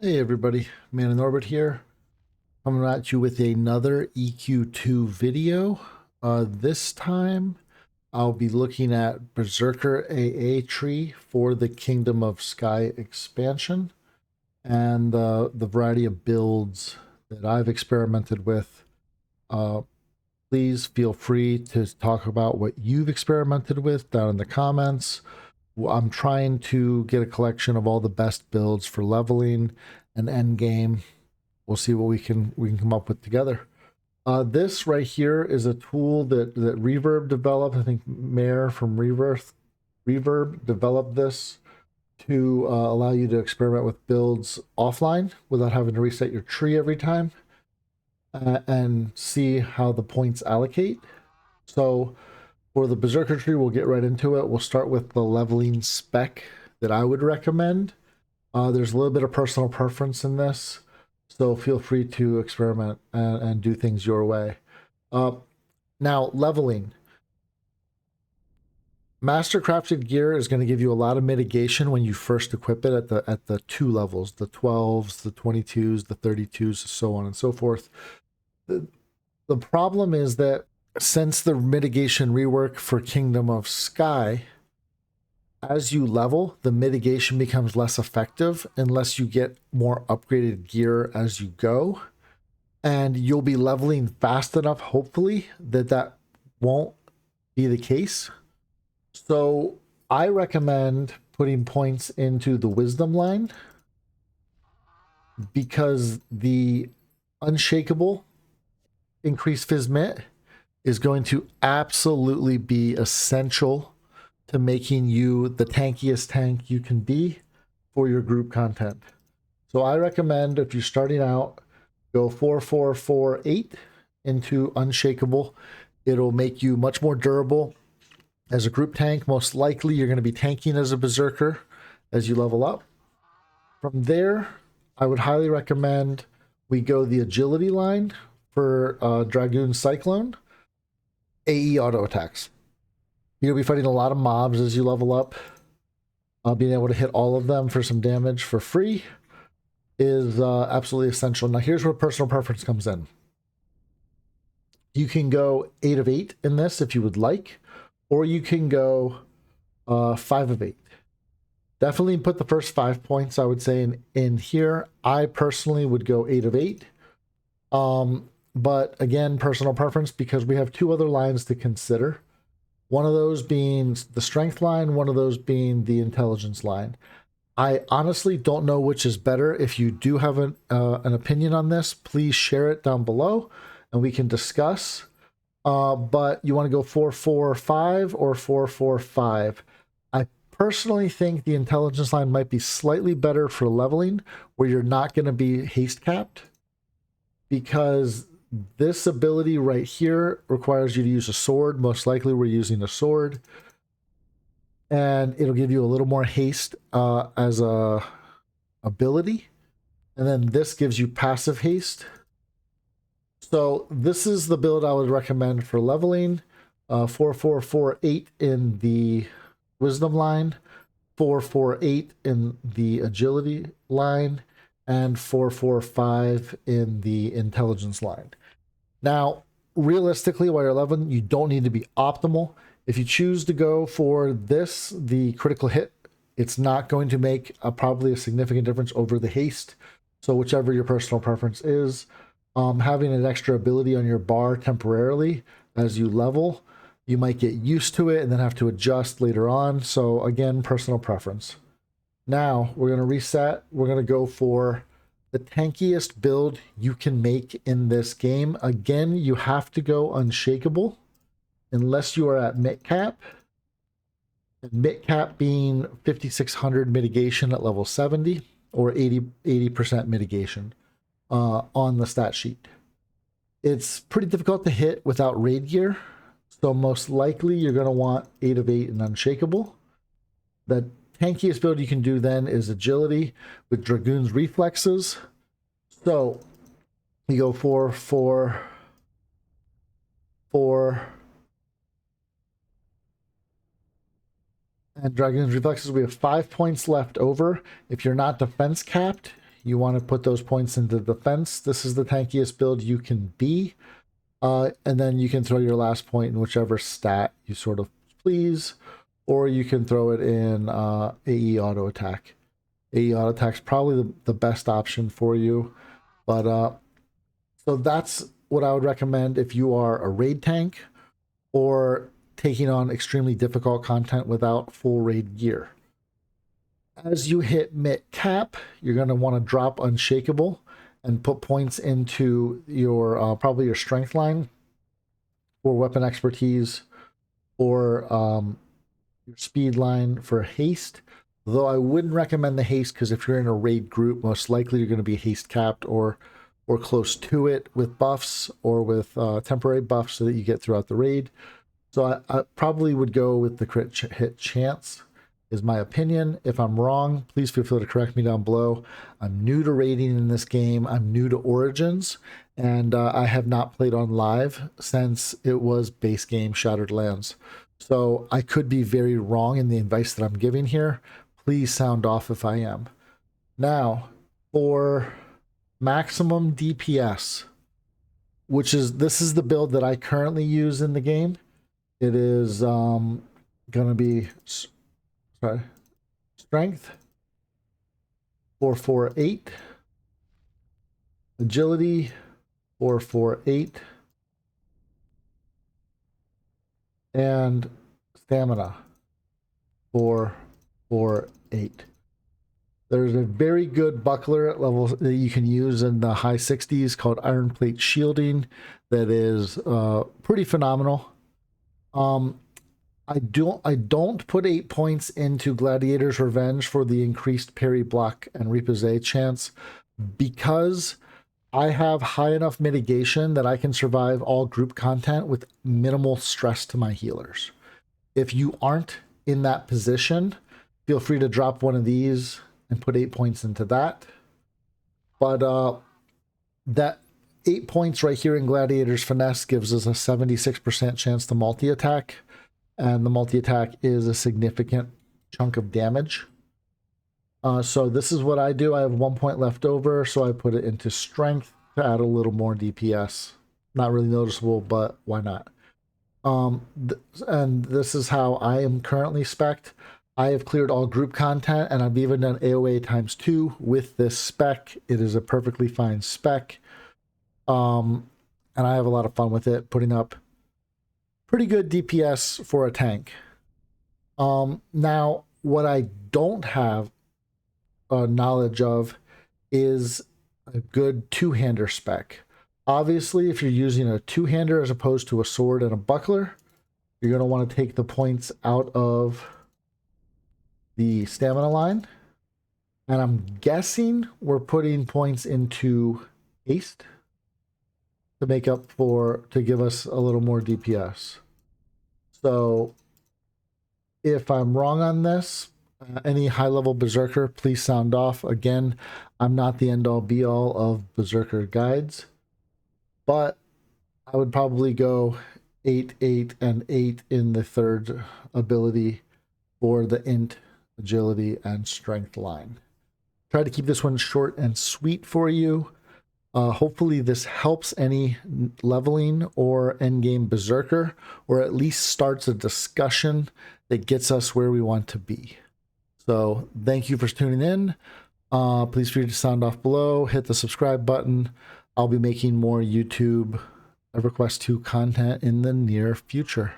Hey everybody, Man in Orbit here, coming at you with another EQ2 video. This time I'll be looking at Berserker AA tree for the Kingdom of Sky expansion and the variety of builds that I've experimented with. Please feel free to talk about what you've experimented with down in the comments. I'm trying to get a collection of all the best builds for leveling and end game. We'll see what we can come up with together. This right here is a tool that Reverb developed. I think Mayor from Reverb developed this to allow you to experiment with builds offline without having to reset your tree every time and see how the points allocate. So for the Berserker tree, we'll get right into it. We'll start with the leveling spec that I would recommend. There's a little bit of personal preference in this, so feel free to experiment and do things your way. Now, leveling. Mastercrafted gear is going to give you a lot of mitigation when you first equip it at the two levels, the 12s, the 22s, the 32s, so on and so forth. The problem is that since the mitigation rework for Kingdom of Sky, as you level, the mitigation becomes less effective unless you get more upgraded gear as you go. And you'll be leveling fast enough, hopefully, that won't be the case. So I recommend putting points into the wisdom line because the unshakable increased Fizmit is going to absolutely be essential to making you the tankiest tank you can be for your group content. So I recommend if you're starting out, go 4-4-4-8 into unshakable. It'll make you much more durable as a group tank. Most likely you're going to be tanking as a berserker as you level up. From there, I would highly recommend we go the agility line for Dragoon Cyclone. AE auto attacks. You'll be fighting a lot of mobs as you level up. Being able to hit all of them for some damage for free is absolutely essential. Now here's where personal preference comes in. You can go 8 of 8 in this if you would like, or you can go 5 of 8. Definitely put the first 5 points, I would say, in here. I personally would go 8 of 8. But again, personal preference, because we have 2 other lines to consider. One of those being the strength line, one of those being the intelligence line. I honestly don't know which is better. If you do have an opinion on this, please share it down below and we can discuss. But you want to go 4-4-5 or 4-4-5. I personally think the intelligence line might be slightly better for leveling, where you're not going to be haste capped, because this ability right here requires you to use a sword. Most likely we're using a sword. And it'll give you a little more haste as a ability. And then this gives you passive haste. So this is the build I would recommend for leveling. 4-4-4-8 in the wisdom line. 4-4-8 in the agility line. And 4-4-5 in the intelligence line. Now, realistically, while you're 11, you don't need to be optimal. If you choose to go for this, the critical hit, it's not going to make probably a significant difference over the haste. So whichever your personal preference is, having an extra ability on your bar temporarily as you level, you might get used to it and then have to adjust later on. So again, personal preference. Now we're going to reset. We're going to go for the tankiest build you can make in this game. Again, you have to go unshakable unless you are at mit cap. And mit cap being 5600 mitigation at level 70 or 80% mitigation on the stat sheet. It's pretty difficult to hit without raid gear. So most likely you're going to want 8 of 8 and unshakable. The tankiest build you can do then is agility with Dragoon's reflexes. So you go 4-4-4. And Dragoon's reflexes, we have 5 points left over. If you're not defense capped, You want to put those points into defense. This is the tankiest build you can be. And then you can throw your last point in whichever stat you sort of please, or you can throw it in AE auto attack. AE auto attack is probably the best option for you. But so that's what I would recommend if you are a raid tank or taking on extremely difficult content without full raid gear. As you hit mid cap, you're going to want to drop Unshakable and put points into your probably your strength line for weapon expertise, or your speed line for haste. Though I wouldn't recommend the haste, because if you're in a raid group, most likely you're going to be haste capped or close to it with buffs or with temporary buffs so that you get throughout the raid. So I probably would go with the crit hit chance, is my opinion. If I'm wrong, please feel free to correct me down below. I'm new to raiding in this game. I'm new to Origins, and I have not played on live since it was base game Shattered Lands. So I could be very wrong in the advice that I'm giving here. Please sound off if I am. Now, for maximum DPS, this is the build that I currently use in the game. It is going to be strength 448, agility 448, and stamina 448. There's a very good buckler at level that you can use in the high 60s called Iron Plate Shielding that is pretty phenomenal. I don't put 8 points into Gladiator's Revenge for the increased parry, block, and repose chance, because I have high enough mitigation that I can survive all group content with minimal stress to my healers. If you aren't in that position, feel free to drop one of these and put 8 points into that. But that 8 points right here in Gladiator's Finesse gives us a 76% chance to multi-attack, and the multi-attack is a significant chunk of damage. So this is what I do. I have 1 point left over, so I put it into strength to add a little more DPS. Not really noticeable, but why not? And this is how I am currently spec'd. I have cleared all group content, and I've even done AOA ×2 with this spec. It is a perfectly fine spec. And I have a lot of fun with it, putting up pretty good DPS for a tank. Now, what I don't have knowledge of is a good two-hander spec. Obviously, if you're using a two-hander as opposed to a sword and a buckler, you're going to want to take the points out of the stamina line. And I'm guessing we're putting points into haste to make up to give us a little more DPS. So if I'm wrong on this, any high-level Berserker, please sound off. Again, I'm not the end-all be-all of Berserker guides, but I would probably go 8, 8, and 8 in the third ability for the int, agility, and strength line. Try to keep this one short and sweet for you. Hopefully this helps any leveling or endgame Berserker, or at least starts a discussion that gets us where we want to be. So thank you for tuning in. Please feel free to sound off below, hit the subscribe button. I'll be making more YouTube EverQuest 2 content in the near future.